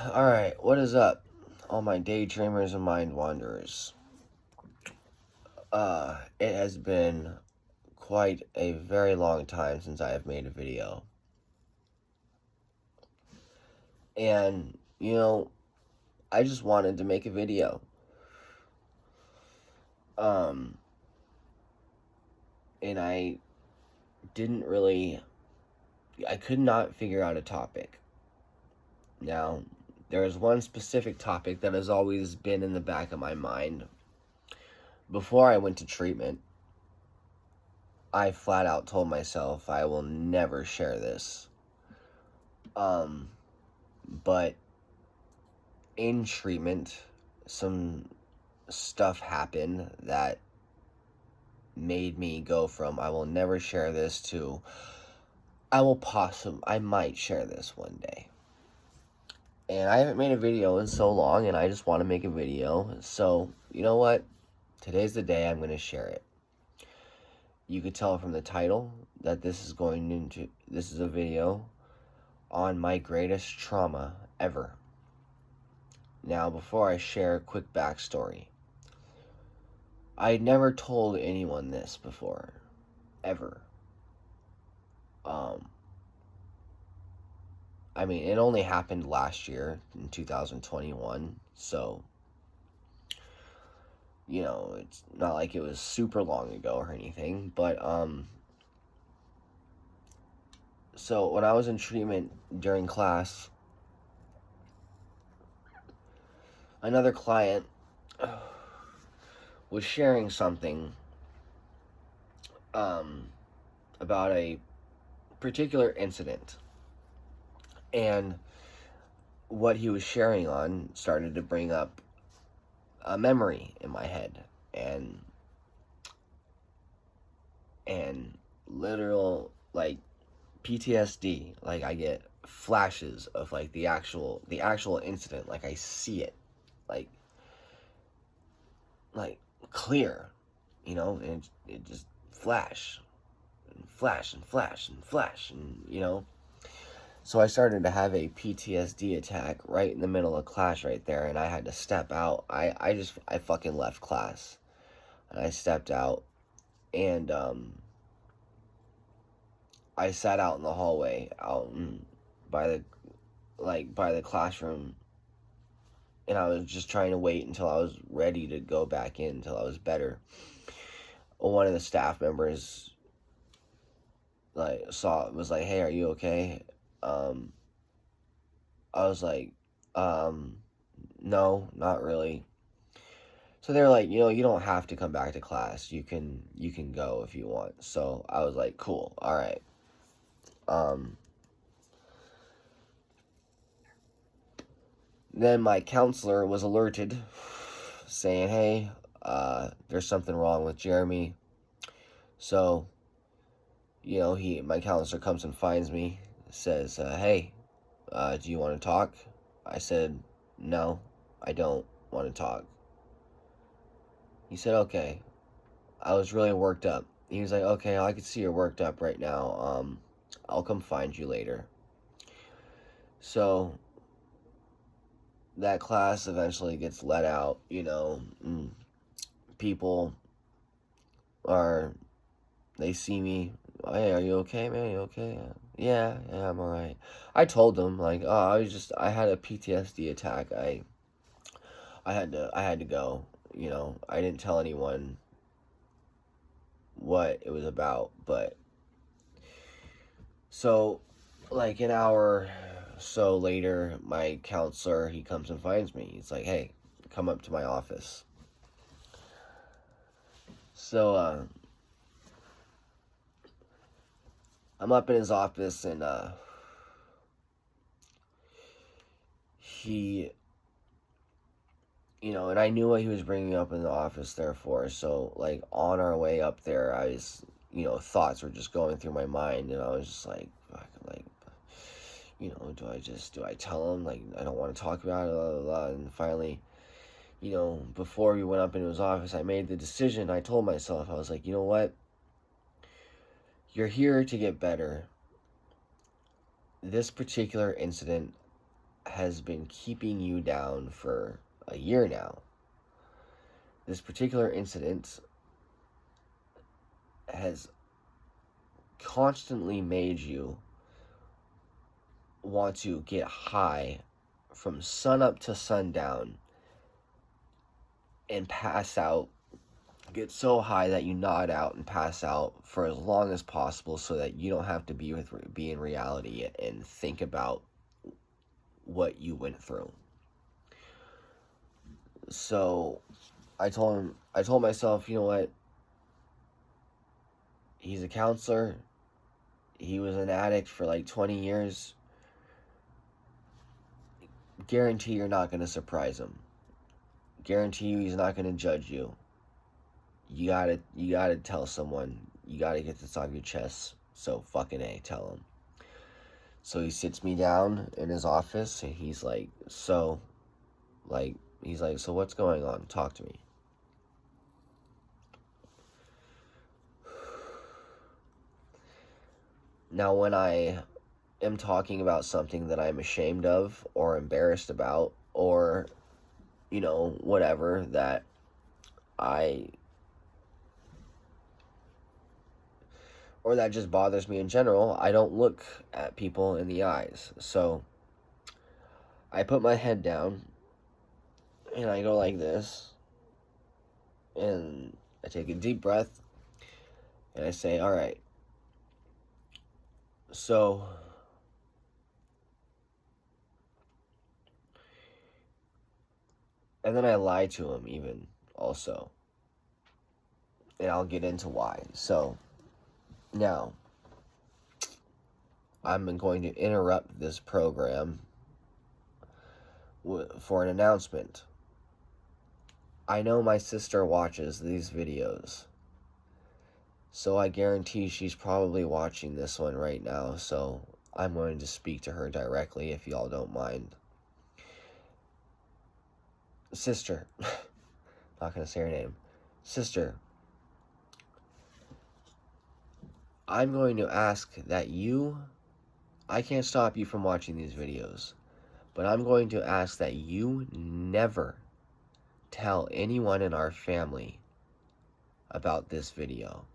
Alright, what is up, all my daydreamers and mind wanderers? It has been quite a very long time since I have made a video. And, I just wanted to make a video. And I could not figure out a topic. Now, there is one specific topic that has always been in the back of my mind. Before I went to treatment, I flat out told myself I will never share this. But in treatment, some stuff happened that made me go from I will never share this to I might share this one day. And I haven't made a video in so long, and I just want to make a video. So, you know what? Today's the day I'm going to share it. You could tell from the title that this is a video on my greatest trauma ever. Now, before I share a quick backstory, I had never told anyone this before, ever. It only happened last year in 2021, so, it's not like it was super long ago or anything, but, so when I was in treatment during class, another client was sharing something about a particular incident, and what he was sharing on started to bring up a memory in my head, and literal, like, PTSD. Like, I get flashes of, like, the actual incident. Like, I see it, like clear, and it just flash and flash and flash and flash, and so I started to have a PTSD attack right in the middle of class right there, and I had to step out. I fucking left class, and I stepped out, and I sat out in the hallway by the classroom, and I was just trying to wait until I was ready to go back in, until I was better. One of the staff members was like, "Hey, are you okay?" I was like, no, not really. So they're like, you don't have to come back to class. You can go if you want. So I was like, cool, all right. Then my counselor was alerted, saying, "Hey, there's something wrong with Jeremy." So, my counselor comes and finds me, says, "Hey, do you want to talk?" I said, "No, I don't want to talk." He said, "Okay." I was really worked up. He was like, "Okay, I can see you're worked up right now. I'll come find you later." So that class eventually gets let out, and people they see me. "Oh, hey, are you okay, man? You okay?" Yeah, I'm alright. I told them, like, "Oh, I had a PTSD attack. I had to go, I didn't tell anyone what it was about, but so, like, an hour so later, my counselor, he comes and finds me. He's like, "Hey, come up to my office." So, I'm up in his office, and, he, and I knew what he was bringing up in the office there for, so, like, on our way up there, I was, thoughts were just going through my mind, and I was just like, fuck, like, do I tell him, like, I don't want to talk about it, blah, blah, blah, and finally, before we went up into his office, I made the decision. I told myself, I was like, you know what? You're here to get better. This particular incident has been keeping you down for a year now. This particular incident has constantly made you want to get high from sunup to sundown and pass out, get so high that you nod out and pass out for as long as possible so that you don't have to be in reality and think about what you went through. So I told myself, you know what? He's a counselor. He was an addict for like 20 years. Guarantee you're not going to surprise him. Guarantee you he's not going to judge you. You gotta tell someone. You gotta get this off your chest. So fucking A, tell him. So he sits me down in his office and he's like, so what's going on? Talk to me. Now, when I am talking about something that I'm ashamed of or embarrassed about or, whatever that or that just bothers me in general, I don't look at people in the eyes. So I put my head down and I go like this and I take a deep breath and I say, all right, so and then I lie to him even also, and I'll get into why. So now I'm going to interrupt this program for an announcement. I know my sister watches these videos, so I guarantee she's probably watching this one right now, so I'm going to speak to her directly if y'all don't mind. Sister, not going to say her name. Sister, I'm going to ask that I can't stop you from watching these videos, but I'm going to ask that you never tell anyone in our family about this video.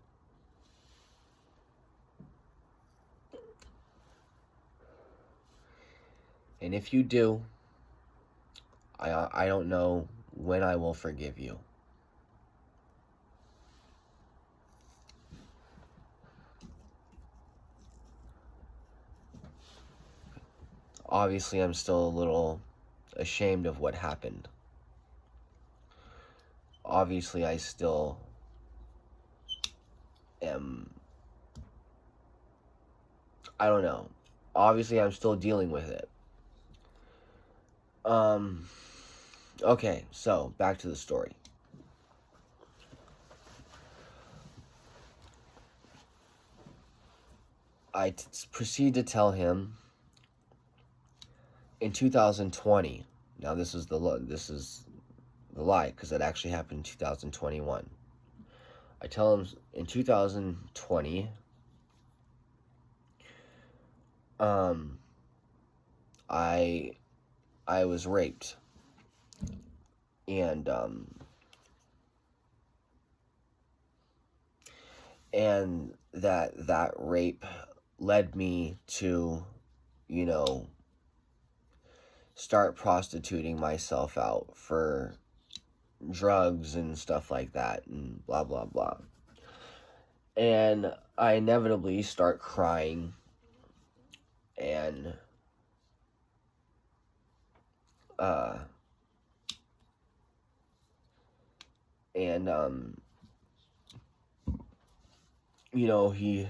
And if you do, I don't know when I will forgive you. Obviously, I'm still a little ashamed of what happened. Obviously, I still am, I don't know. Obviously, I'm still dealing with it. Okay, so back to the story. I proceed to tell him in 2020. Now this is the lie because it actually happened in 2021. I tell him in 2020. I was raped, and that rape led me to, start prostituting myself out for drugs and stuff like that and blah blah blah. And I inevitably start crying and he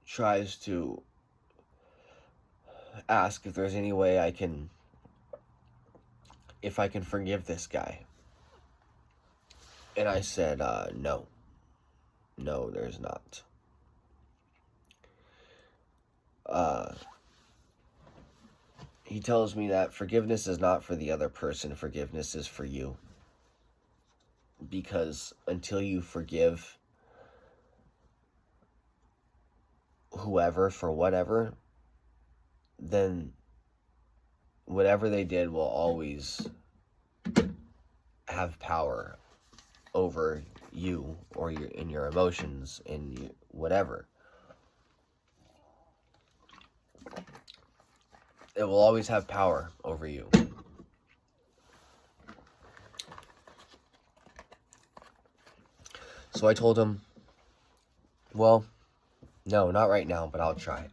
tries to ask if there's any way I can forgive this guy. And I said, no, there's not. He tells me that forgiveness is not for the other person, forgiveness is for you. Because until you forgive whoever for whatever, then whatever they did will always have power over you or your emotions and whatever. It will always have power over you. So I told him, well, no, not right now, but I'll try.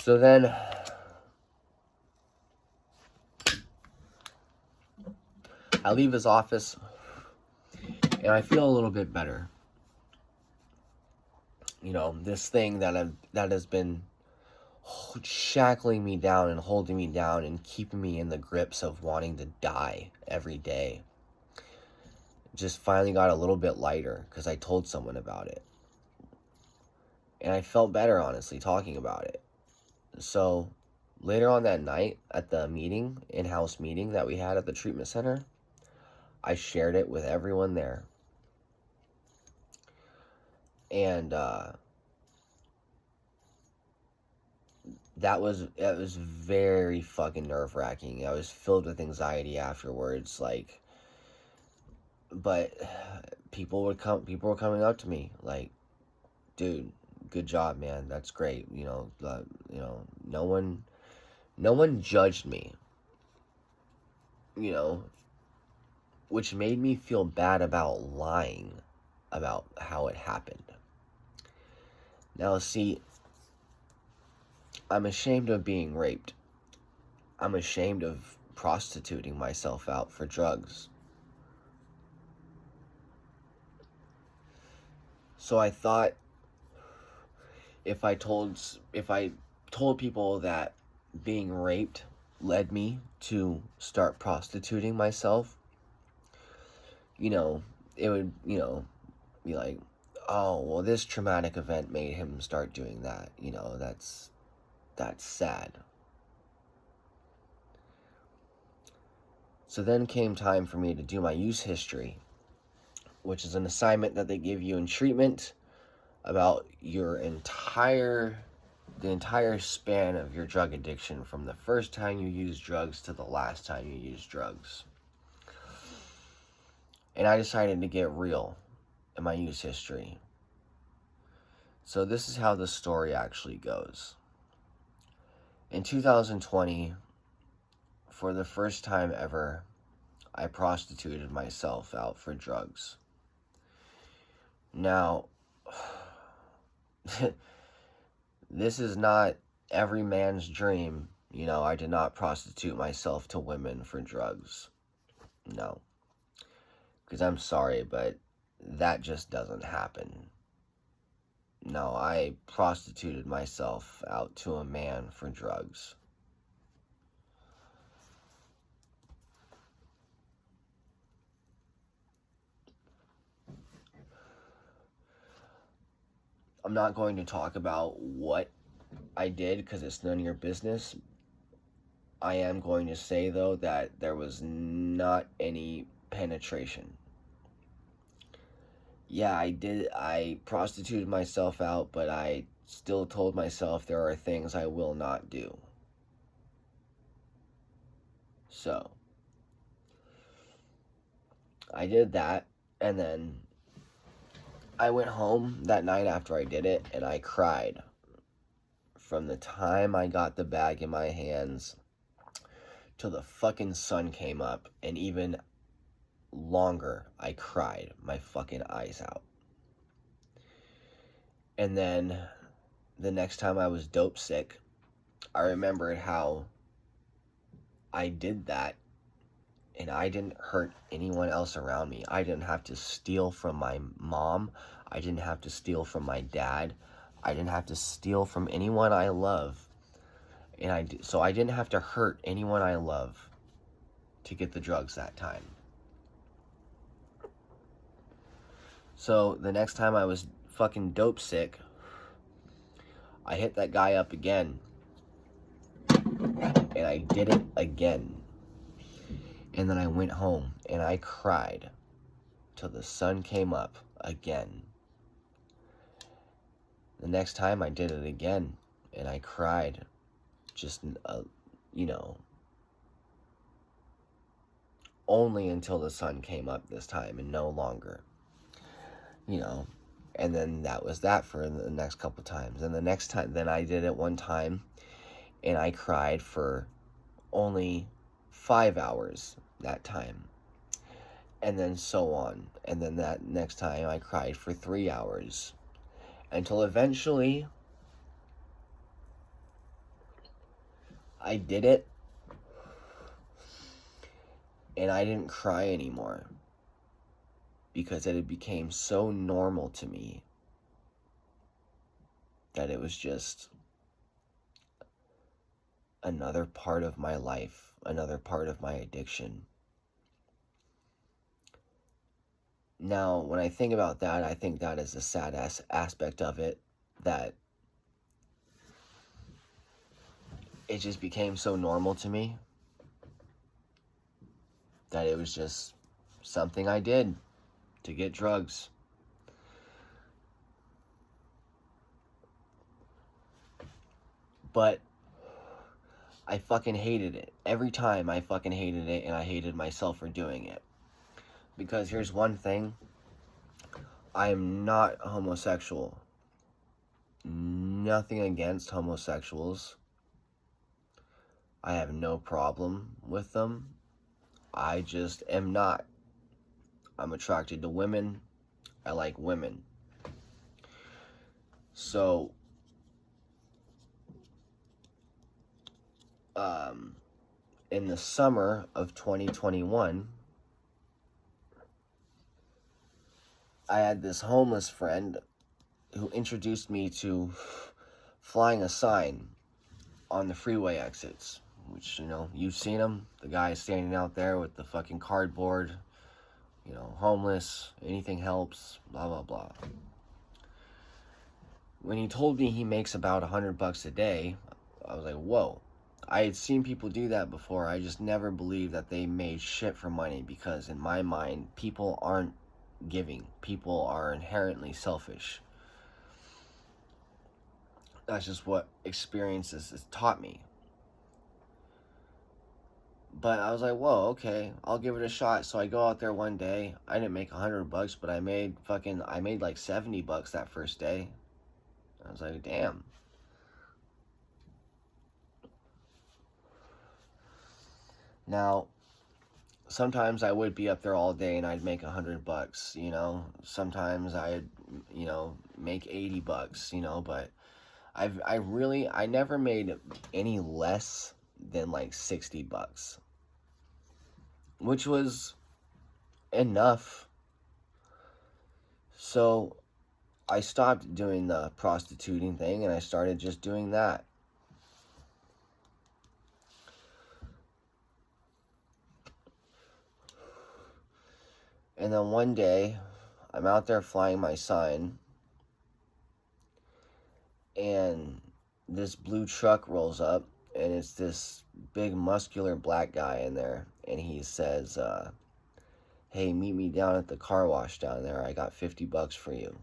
So then I leave his office and I feel a little bit better. You know, this thing that has been shackling me down and holding me down and keeping me in the grips of wanting to die every day just finally got a little bit lighter because I told someone about it. And I felt better, honestly, talking about it. So later on that night at the in-house meeting that we had at the treatment center, I shared it with everyone there. And it was very fucking nerve-wracking. I was filled with anxiety afterwards, like, but people were coming up to me like, dude, good job, man, that's great. No one judged me, which made me feel bad about lying about how it happened. Now, see, I'm ashamed of being raped. I'm ashamed of prostituting myself out for drugs. So I thought if I told people that being raped led me to start prostituting myself, it would, be like, oh, well, this traumatic event made him start doing that. That's sad. So then came time for me to do my use history, which is an assignment that they give you in treatment about the entire span of your drug addiction, from the first time you use drugs to the last time you use drugs. And I decided to get real in my use history. So this is how the story actually goes. In 2020, for the first time ever, I prostituted myself out for drugs. Now, this is not every man's dream. I did not prostitute myself to women for drugs. No. Because I'm sorry, but that just doesn't happen. No, I prostituted myself out to a man for drugs. I'm not going to talk about what I did because it's none of your business. I am going to say, though, that there was not any penetration. Yeah, I prostituted myself out, but I still told myself there are things I will not do. So, I did that, and then I went home that night after I did it, and I cried. From the time I got the bag in my hands till the fucking sun came up, and even longer, I cried my fucking eyes out. And then the next time I was dope sick, I remembered how I did that and I didn't hurt anyone else around me. I didn't have to steal from my mom. I didn't have to steal from my dad. I didn't have to steal from anyone I love. So I didn't have to hurt anyone I love to get the drugs that time. So the next time I was fucking dope sick, I hit that guy up again. And I did it again. And then I went home and I cried till the sun came up again. The next time I did it again and I cried just, you know, only until the sun came up this time and no longer, you know. And then that was that for the next couple times. And the next time, then I did it one time and I cried for only 5 hours that time. And then so on. And then that next time I cried for 3 hours. Until eventually I did it and I didn't cry anymore. Because it had became so normal to me that it was just another part of my life, another part of my addiction. Now, when I think about that, I think that is a sad aspect of it, that it just became so normal to me that it was just something I did to get drugs. But I fucking hated it. Every time I fucking hated it, and I hated myself for doing it. Because here's one thing. I am not homosexual. Nothing against homosexuals. I have no problem with them. I just am not. I'm attracted to women. I like women. So, in the summer of 2021, I had this homeless friend who introduced me to flying a sign on the freeway exits, which, you know, you've seen him. The guy standing out there with the fucking cardboard, you know, homeless, anything helps, blah, blah, blah. When he told me he makes about $100 a day, I was like, whoa. I had seen people do that before. I just never believed that they made shit for money, because in my mind, people aren't giving. People are inherently selfish. That's just what experiences has taught me. But I was like, whoa, okay, I'll give it a shot. So I go out there one day. I didn't make $100, but I made like $70 that first day. I was like, damn. Now, sometimes I would be up there all day and I'd make $100, you know. Sometimes I'd, you know, make $80, you know. But I never made any less than like $60, which was enough. So I stopped doing the prostituting thing and I started just doing that. And then one day, I'm out there flying my sign, and this blue truck rolls up, and it's this big muscular black guy in there, and he says, hey, meet me down at the car wash down there. I got $50 for you.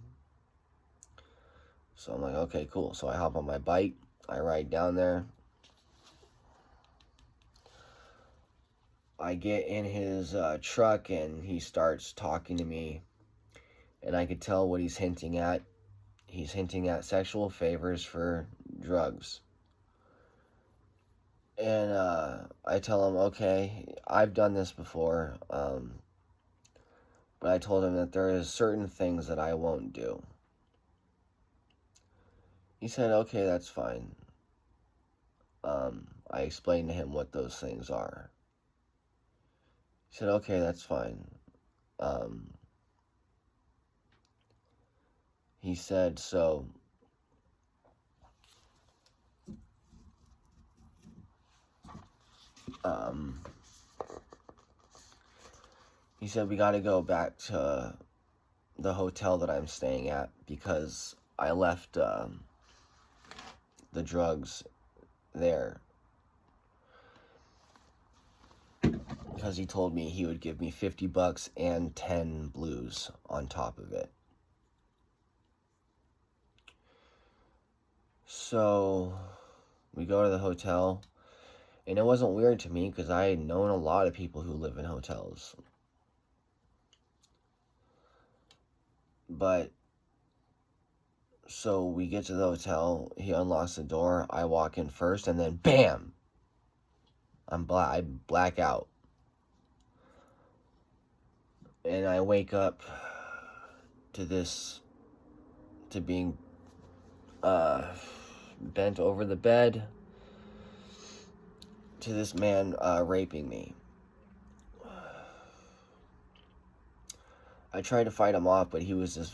So I'm like, okay, cool. So I hop on my bike, I ride down there. I get in his truck and he starts talking to me, and I could tell what he's hinting at. He's hinting at sexual favors for drugs. And I tell him, okay, I've done this before, but I told him that there is certain things that I won't do. He said, okay, that's fine. I explained to him what those things are. He said, okay, that's fine. He said, so he said, we got to go back to the hotel that I'm staying at, because I left the drugs there. Because he told me he would give me $50 and 10 blues on top of it. So We go to the hotel, and it wasn't weird to me because I had known a lot of people who live in hotels. But, so we get to the hotel, he unlocks the door, I walk in first, and then BAM! I black out. And I wake up to being bent over the bed, to this man raping me. I tried to fight him off, but he was this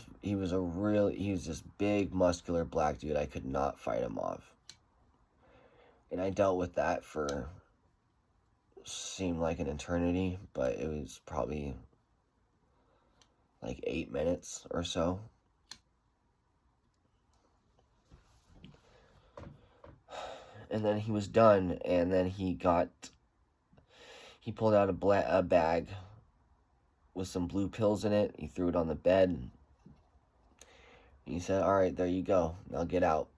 big, muscular black dude. I could not fight him off. And I dealt with that for, seemed like an eternity, but it was probably like 8 minutes or so. And then he was done, and then he pulled out a bag with some blue pills in it. He threw it on the bed. And he said, "All right, there you go. Now get out."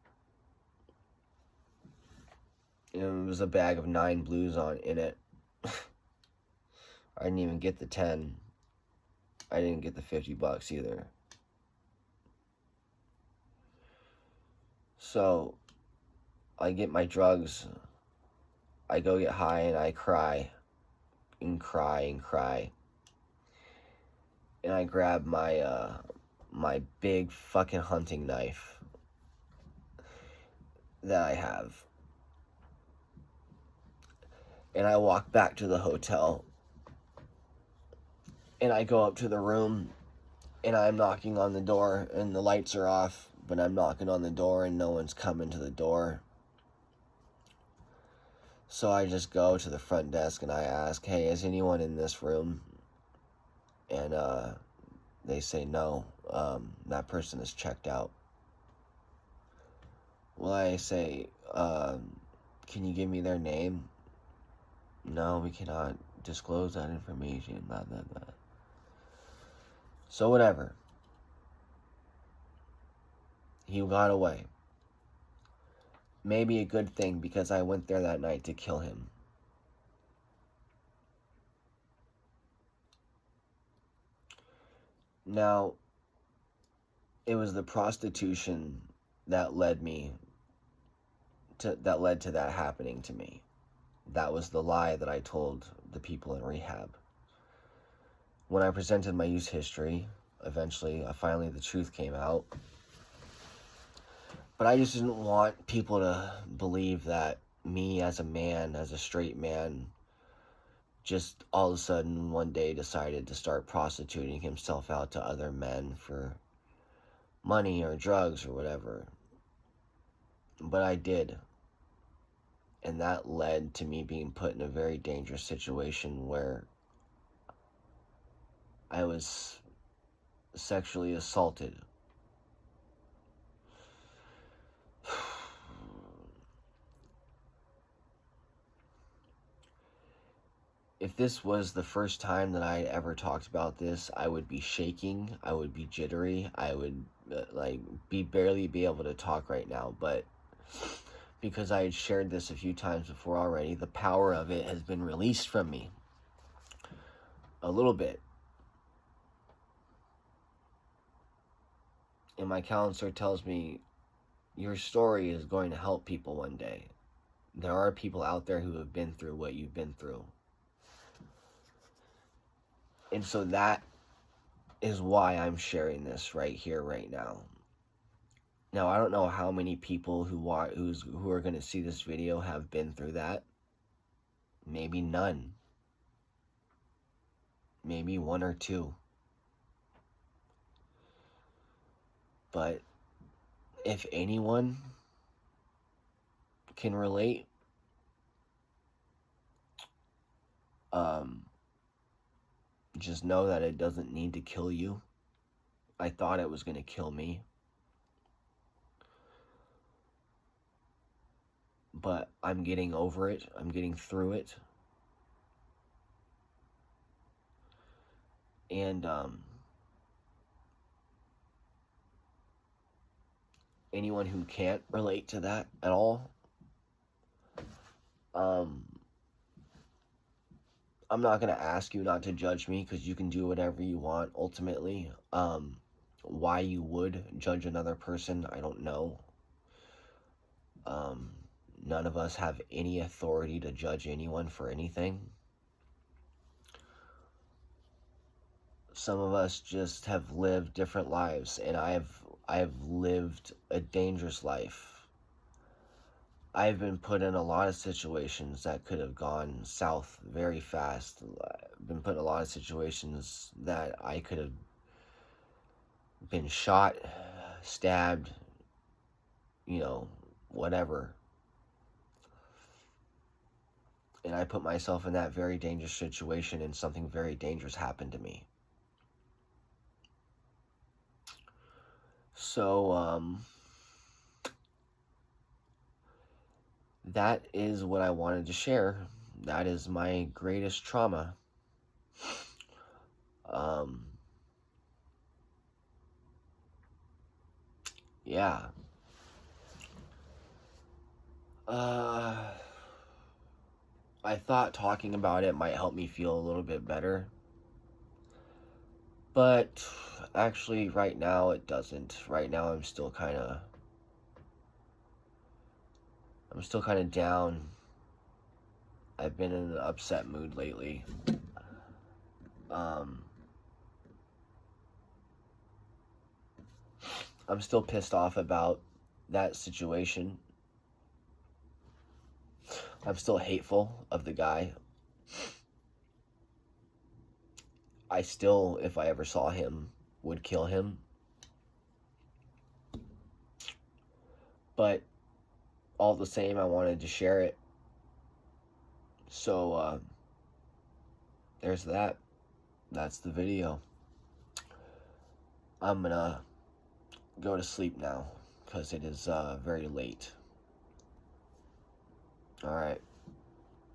And it was a bag of 9 blues in it. I didn't even get the 10. I didn't get the $50 either. So, I get my drugs. I go get high and I cry. And cry and cry. And I grab my big fucking hunting knife that I have. And I walk back to the hotel. And I go up to the room. And I'm knocking on the door. And the lights are off. But I'm knocking on the door and no one's coming to the door. So I just go to the front desk and I ask, "Hey, is anyone in this room?" And they say no. That person is checked out. Well, I say, "Can you give me their name?" "No, we cannot disclose that information." Blah, blah, blah. So whatever. He got away. Maybe a good thing, because I went there that night to kill him. Now, it was the prostitution that led to that happening to me. That was the lie that I told the people in rehab. When I presented my use history, eventually, finally the truth came out. But I just didn't want people to believe that me as a man, as a straight man, just all of a sudden one day decided to start prostituting himself out to other men for money or drugs or whatever. But I did. And that led to me being put in a very dangerous situation where I was sexually assaulted. If this was the first time that I ever talked about this, I would be shaking, I would be jittery, I would barely be able to talk right now. But because I had shared this a few times before already, the power of it has been released from me a little bit. And my counselor tells me, your story is going to help people one day. There are people out there who have been through what you've been through. And so that is why I'm sharing this right here, right now. Now, I don't know how many people who are going to see this video have been through that. Maybe none. Maybe 1 or 2. But if anyone can relate, just know that it doesn't need to kill you. I thought it was going to kill me. But I'm getting over it. I'm getting through it. And anyone who can't relate to that at all, I'm not going to ask you not to judge me, because you can do whatever you want ultimately. Why you would judge another person, I don't know. None of us have any authority to judge anyone for anything. Some of us just have lived different lives, and I've lived a dangerous life. I've been put in a lot of situations that could have gone south very fast. I've been put in a lot of situations that I could have been shot, stabbed, whatever. And I put myself in that very dangerous situation, and something very dangerous happened to me. So, that is what I wanted to share. That is my greatest trauma. Yeah. I thought talking about it might help me feel a little bit better. But actually, right now, it doesn't. Right now, I'm still kind of down. I've been in an upset mood lately. I'm still pissed off about that situation. I'm still hateful of the guy. I still, if I ever saw him, would kill him. But all the same, I wanted to share it. So, there's that. That's the video. I'm gonna go to sleep now, because it is very late. Alright.